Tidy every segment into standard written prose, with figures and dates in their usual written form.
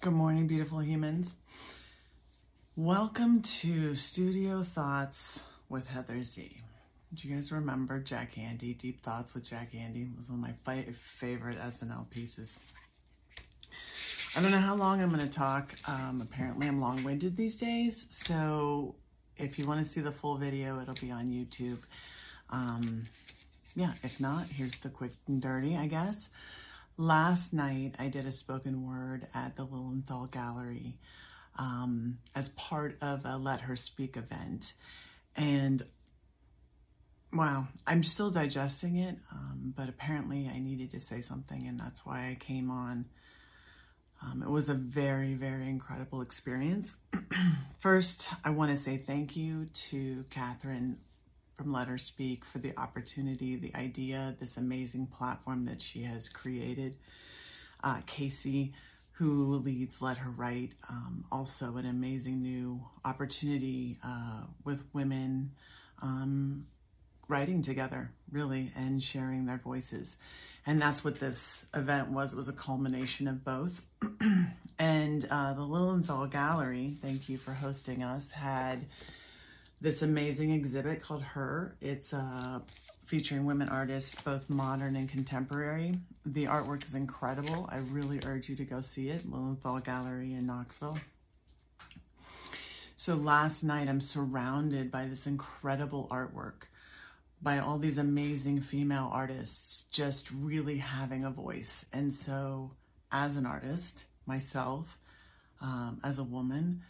Good morning, beautiful humans. Welcome to Studio Thoughts with Heather Z. Do you guys remember Jack Andy? Deep Thoughts with Jack Andy it was one of my favorite SNL pieces. I don't know how long I'm going to talk. Apparently I'm long-winded these days, so if you want to see the full video, it'll be on YouTube. Yeah, if not, here's the quick and dirty, I guess. Last night, I did a spoken word at the Lilienthal Gallery as part of a Let Her Speak event. And wow, I'm still digesting it, but apparently I needed to say something, and that's why I came on. It was a very, very incredible experience. First, I want to say thank you to Catherine from Let Her Speak for the opportunity, the idea, this amazing platform that she has created. Casey, who leads Let Her Write, also an amazing new opportunity with women writing together, really, and sharing their voices. And that's what this event was. It was a culmination of both. And the Lilienthal Gallery, thank you for hosting us, had this amazing exhibit called Her. It's featuring women artists, both modern and contemporary. The artwork is incredible. I really urge you to go see it. Lilienthal Gallery in Knoxville. So last night, I'm surrounded by this incredible artwork by all these amazing female artists just really having a voice. And so as an artist, myself, as a woman,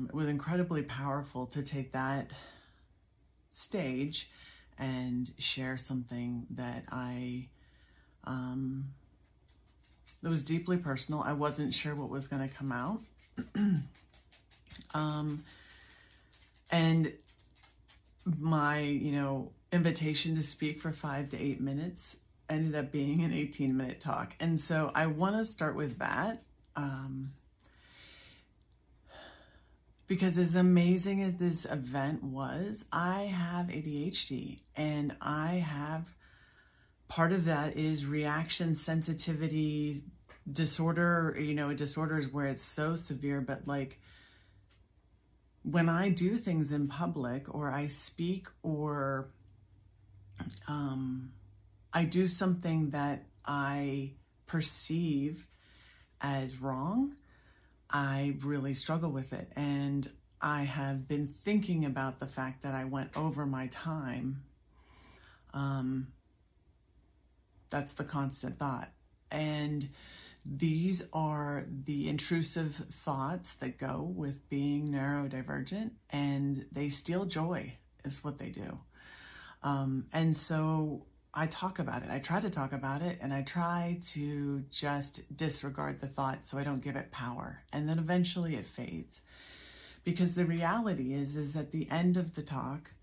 it was incredibly powerful to take that stage and share something that that was deeply personal. I wasn't sure what was going to come out. And my, invitation to speak for 5 to 8 minutes ended up being an 18-minute talk. And so I want to start with that. Because as amazing as this event was, I have ADHD, and part of that is reaction sensitivity disorder. A disorder is where it's so severe, but like when I do things in public or I speak or I do something that I perceive as wrong, I really struggle with it. And I have been thinking about the fact that I went over my time. That's the constant thought. And these are the intrusive thoughts that go with being neurodivergent, and they steal joy is what they do. And so I talk about it. I try to talk about it, and I try to just disregard the thought so I don't give it power. And then eventually it fades. Because the reality is at the end of the talk,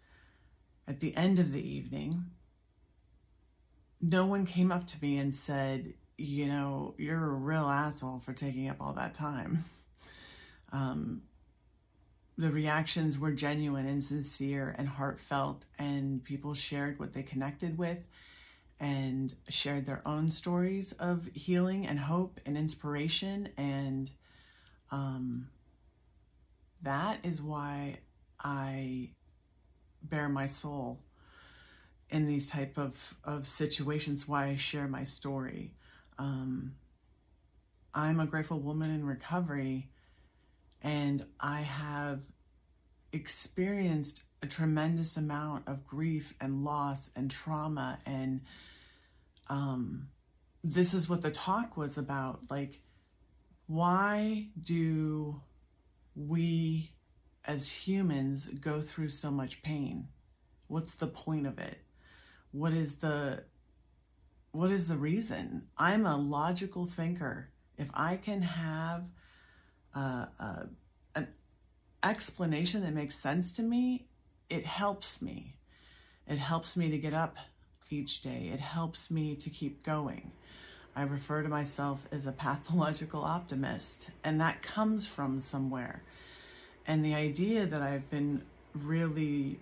at the end of the evening, no one came up to me and said, you're a real asshole for taking up all that time. The reactions were genuine and sincere and heartfelt, and people shared what they connected with and shared their own stories of healing and hope and inspiration. And that is why I bare my soul in these type of situations, why I share my story. I'm a grateful woman in recovery, and I have experienced a tremendous amount of grief and loss and trauma. And this is what the talk was about. Like, why do we as humans go through so much pain? What's the point of it? What is the reason? I'm a logical thinker. If I can have an explanation that makes sense to me, it helps me. It helps me to get up each day. It helps me to keep going. I refer to myself as a pathological optimist, and that comes from somewhere. And the idea that I've been really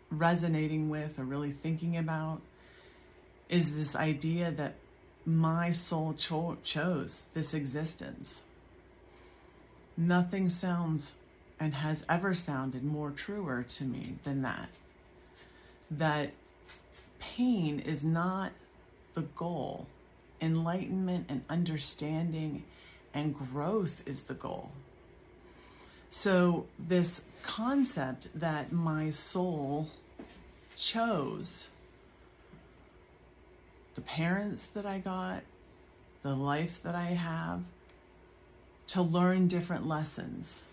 resonating with or really thinking about is this idea that my soul chose this existence. Nothing sounds and has ever sounded more truer to me than that. That pain is not the goal. Enlightenment and understanding and growth is the goal. So this concept that my soul chose, the parents that I got, the life that I have, to learn different lessons.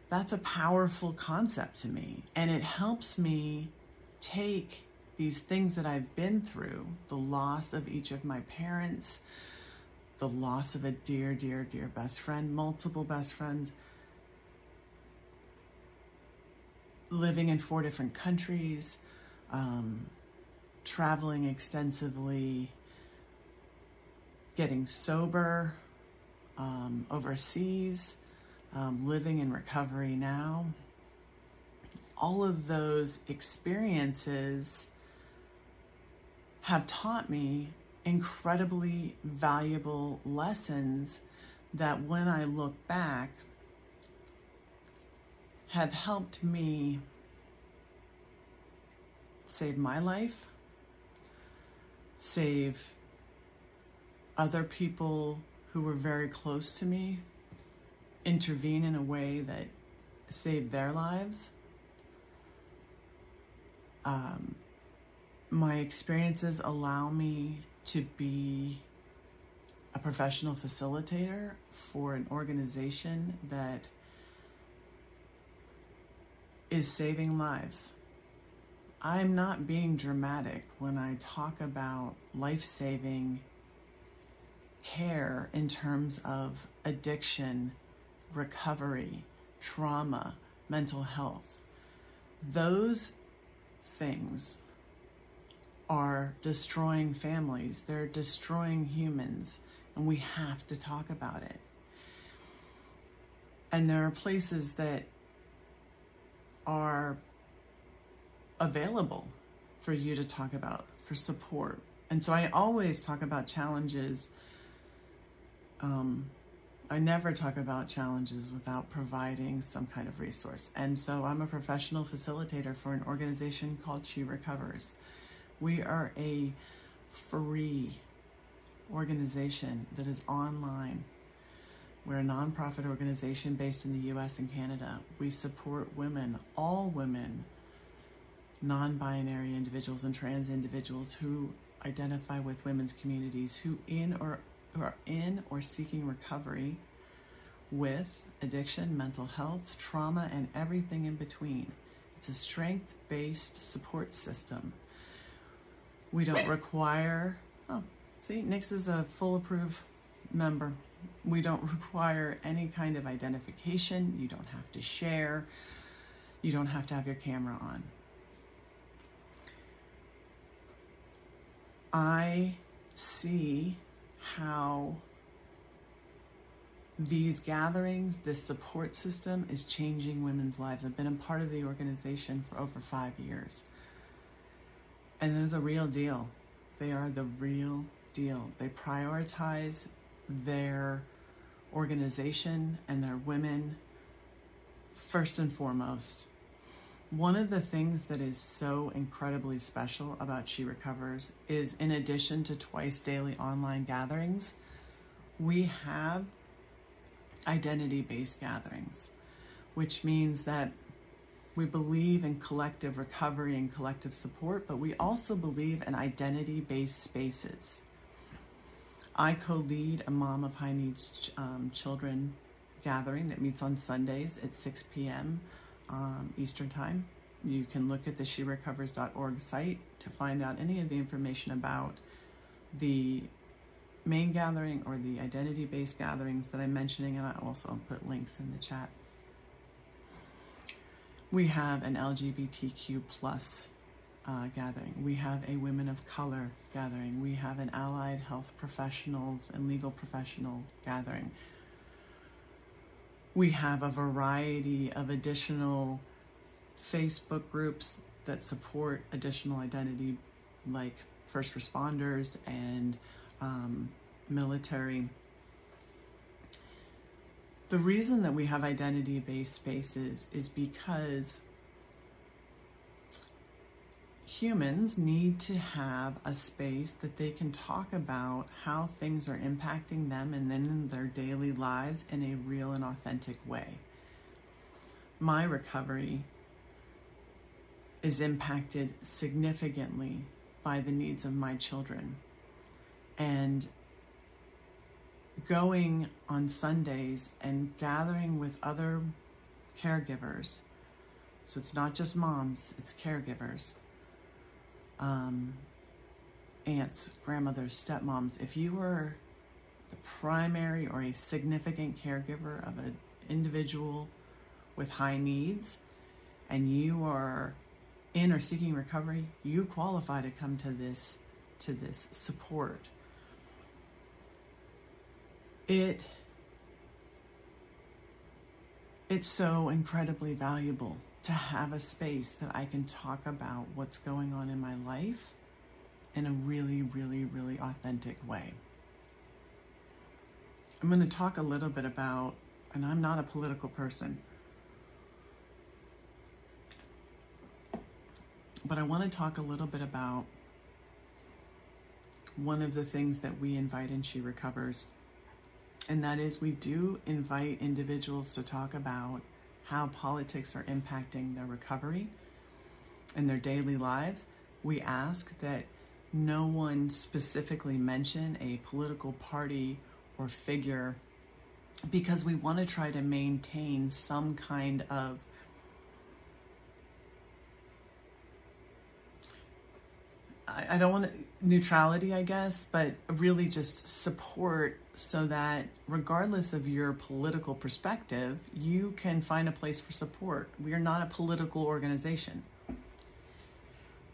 That's a powerful concept to me, and it helps me take these things that I've been through, the loss of each of my parents, the loss of a dear, dear, dear best friend, multiple best friends, living in 4 different countries, traveling extensively, getting sober, overseas, living in recovery now. All of those experiences have taught me incredibly valuable lessons that when I look back have helped me save my life, save other people who were very close to me, intervene in a way that saved their lives. My experiences allow me to be a professional facilitator for an organization that is saving lives. I'm not being dramatic when I talk about life-saving care in terms of addiction, recovery, trauma, mental health. Those things are destroying families, they're destroying humans, and we have to talk about it. And there are places that are available for you to talk about, for support. And so I always talk about challenges. I never talk about challenges without providing some kind of resource. And so I'm a professional facilitator for an organization called She Recovers. We are a free organization that is online. We're a nonprofit organization based in the US and Canada. We support women, all women, non-binary individuals and trans individuals who identify with women's communities, who are in or seeking recovery with addiction, mental health, trauma, and everything in between. It's a strength-based support system. We don't require, Nix is a full approved member. We don't require any kind of identification. You don't have to share. You don't have to have your camera on. I see how these gatherings, this support system is changing women's lives. I've been a part of the organization for over 5 years. And they're the real deal. They are the real deal. They prioritize their organization and their women first and foremost. One of the things that is so incredibly special about She Recovers is, in addition to twice daily online gatherings, we have identity-based gatherings, which means that we believe in collective recovery and collective support, but we also believe in identity-based spaces. I co-lead a Mom of High Needs Children gathering that meets on Sundays at 6 p.m. Eastern Time. You can look at the sherecovers.org site to find out any of the information about the main gathering or the identity-based gatherings that I'm mentioning, and I also put links in the chat. We have an LGBTQ plus gathering. We have a women of color gathering. We have an allied health professionals and legal professional gathering. We have a variety of additional Facebook groups that support additional identity, like first responders and military. The reason that we have identity-based spaces is because humans need to have a space that they can talk about how things are impacting them and then in their daily lives in a real and authentic way. My recovery is impacted significantly by the needs of my children. And going on Sundays and gathering with other caregivers, so it's not just moms, it's caregivers, aunts, grandmothers, stepmoms. If you are the primary or a significant caregiver of an individual with high needs and you are in or seeking recovery, you qualify to come to this support. It's so incredibly valuable to have a space that I can talk about what's going on in my life in a really, really, really authentic way. I'm going to talk a little bit about, and I'm not a political person, but I want to talk a little bit about one of the things that we invite in She Recovers, and that is we do invite individuals to talk about how politics are impacting their recovery and their daily lives. We ask that no one specifically mention a political party or figure because we want to try to maintain some kind of I don't want to, neutrality, I guess, but really just support so that regardless of your political perspective, you can find a place for support. We are not a political organization.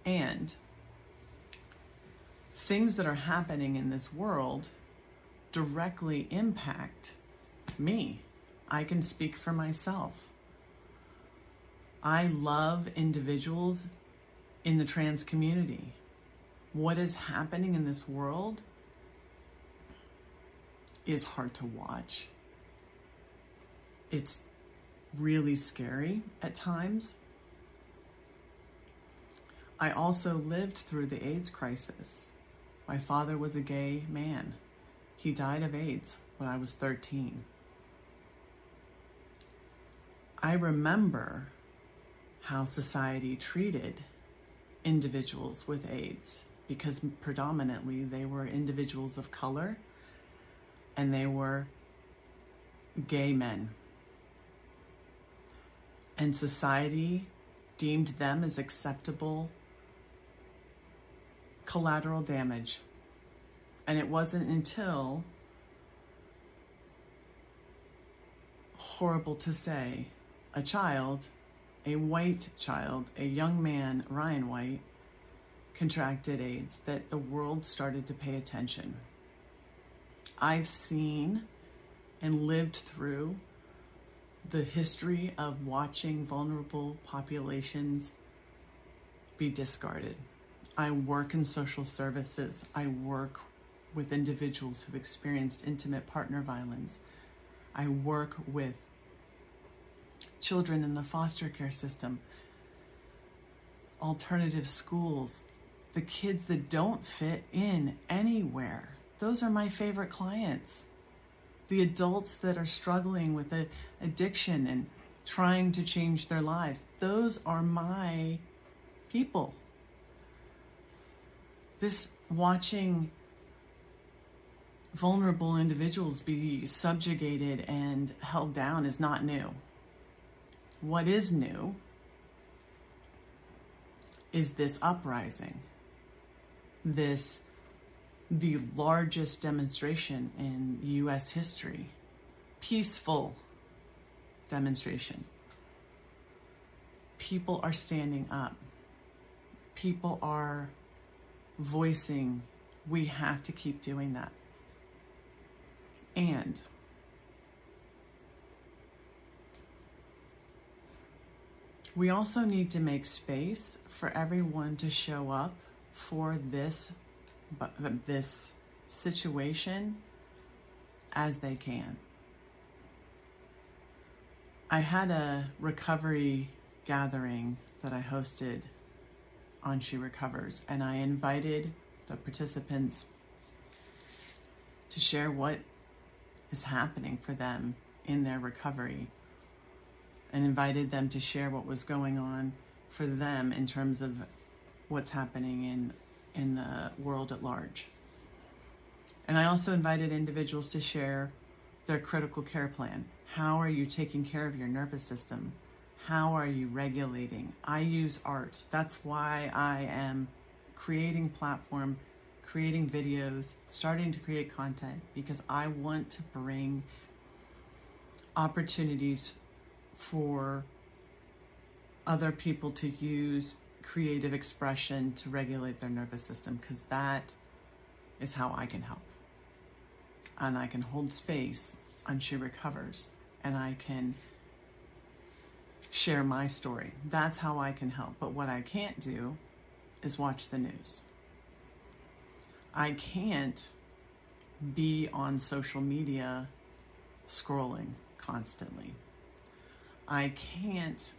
And things that are happening in this world directly impact me. I can speak for myself. I love individuals in the trans community. What is happening in this world is hard to watch. It's really scary at times. I also lived through the AIDS crisis. My father was a gay man. He died of AIDS when I was 13. I remember how society treated individuals with AIDS, because predominantly they were individuals of color and they were gay men. And society deemed them as acceptable collateral damage. And it wasn't until, horrible to say, a child, a white child, a young man, Ryan White, contracted AIDS that the world started to pay attention. I've seen and lived through the history of watching vulnerable populations be discarded. I work in social services. I work with individuals who've experienced intimate partner violence. I work with children in the foster care system, alternative schools, the kids that don't fit in anywhere. Those are my favorite clients. The adults that are struggling with addiction and trying to change their lives. Those are my people. This watching vulnerable individuals be subjugated and held down is not new. What is new is this uprising. The largest demonstration in U.S. history, peaceful demonstration. People are standing up. People are voicing, we have to keep doing that. And we also need to make space for everyone to show up for this situation as they can. I had a recovery gathering that I hosted on She Recovers, and I invited the participants to share what is happening for them in their recovery, and invited them to share what was going on for them in terms of what's happening in the world at large. And I also invited individuals to share their critical care plan. How are you taking care of your nervous system? How are you regulating? I use art. That's why I am creating platform, creating videos, starting to create content, because I want to bring opportunities for other people to use creative expression to regulate their nervous system, because that is how I can help. And I can hold space on She Recovers, and I can share my story. That's how I can help. But what I can't do is watch the news. I can't be on social media scrolling constantly. I can't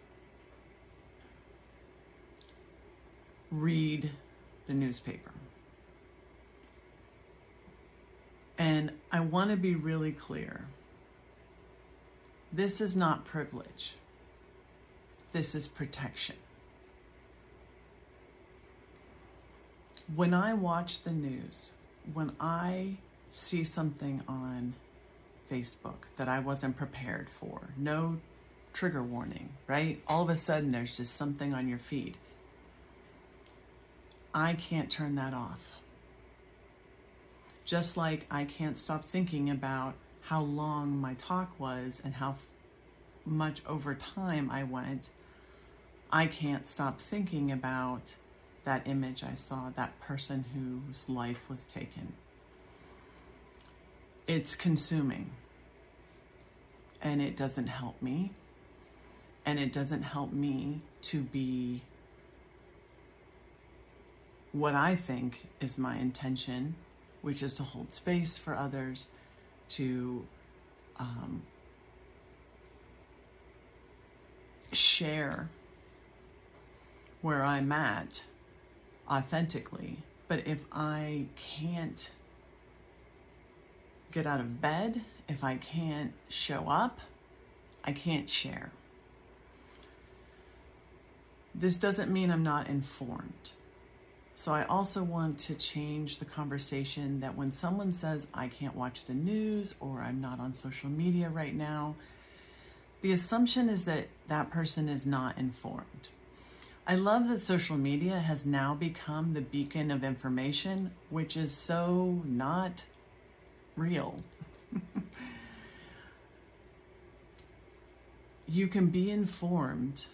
read the newspaper. And I want to be really clear. This is not privilege. This is protection. When I watch the news, when I see something on Facebook that I wasn't prepared for, no trigger warning, right? All of a sudden there's just something on your feed. I can't turn that off. Just like I can't stop thinking about how long my talk was and how much over time I went, I can't stop thinking about that image I saw, that person whose life was taken. It's consuming, and it doesn't help me, and it doesn't help me to be what I think is my intention, which is to hold space for others, to share where I'm at authentically. But if I can't get out of bed, if I can't show up, I can't share. This doesn't mean I'm not informed. So I also want to change the conversation that when someone says I can't watch the news or I'm not on social media right now, the assumption is that that person is not informed. I love that social media has now become the beacon of information, which is so not real. You can be informed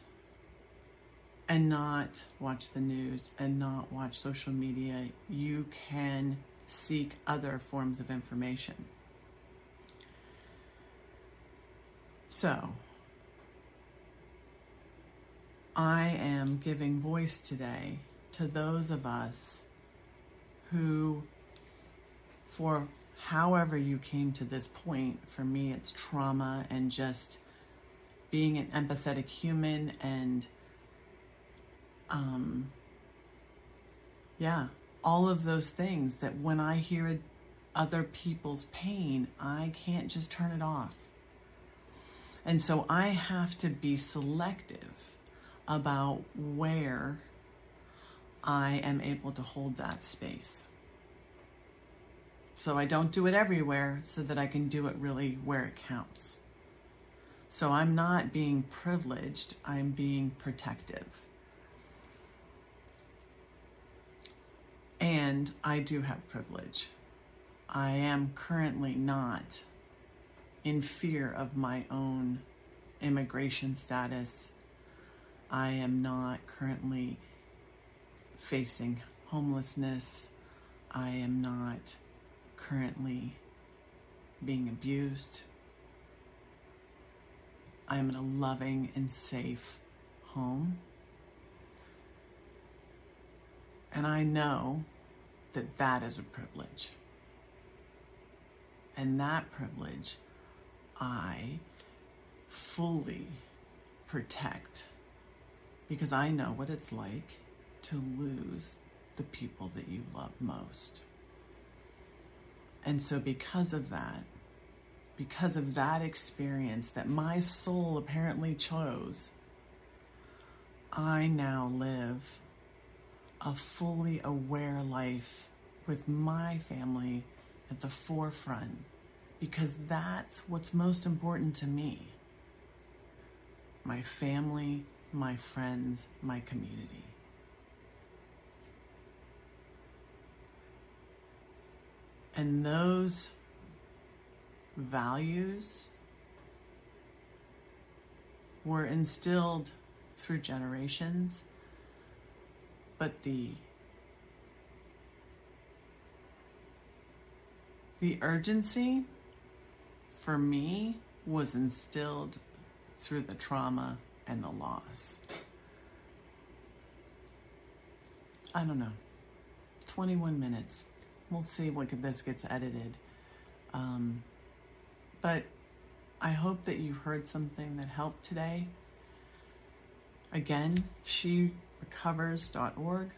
and not watch the news and not watch social media. You can seek other forms of information. So, I am giving voice today to those of us who, for however you came to this point, for me it's trauma and just being an empathetic human and all of those things that when I hear other people's pain, I can't just turn it off. And so I have to be selective about where I am able to hold that space. So I don't do it everywhere so that I can do it really where it counts. So I'm not being privileged, I'm being protective. And I do have privilege. I am currently not in fear of my own immigration status. I am not currently facing homelessness. I am not currently being abused. I am in a loving and safe home. And I know that that is a privilege. And that privilege I fully protect, because I know what it's like to lose the people that you love most. And so because of that experience that my soul apparently chose, I now live a fully aware life with my family at the forefront, because that's what's most important to me. My family, my friends, my community. And those values were instilled through generations, but the urgency for me was instilled through the trauma and the loss. I don't know, 21 minutes. We'll see what this gets edited. But I hope that you heard something that helped today. Again, sherecovers.org.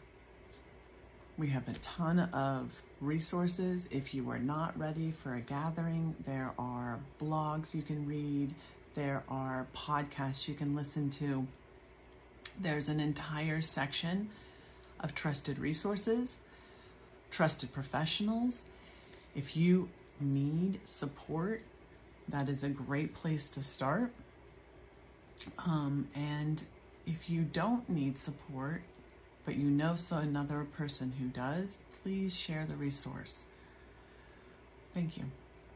We have a ton of resources. If you are not ready for a gathering, there are blogs you can read. There are podcasts you can listen to. There's an entire section of trusted resources, trusted professionals. If you need support, that is a great place to start. And if you don't need support, but you know another person who does, please share the resource. Thank you.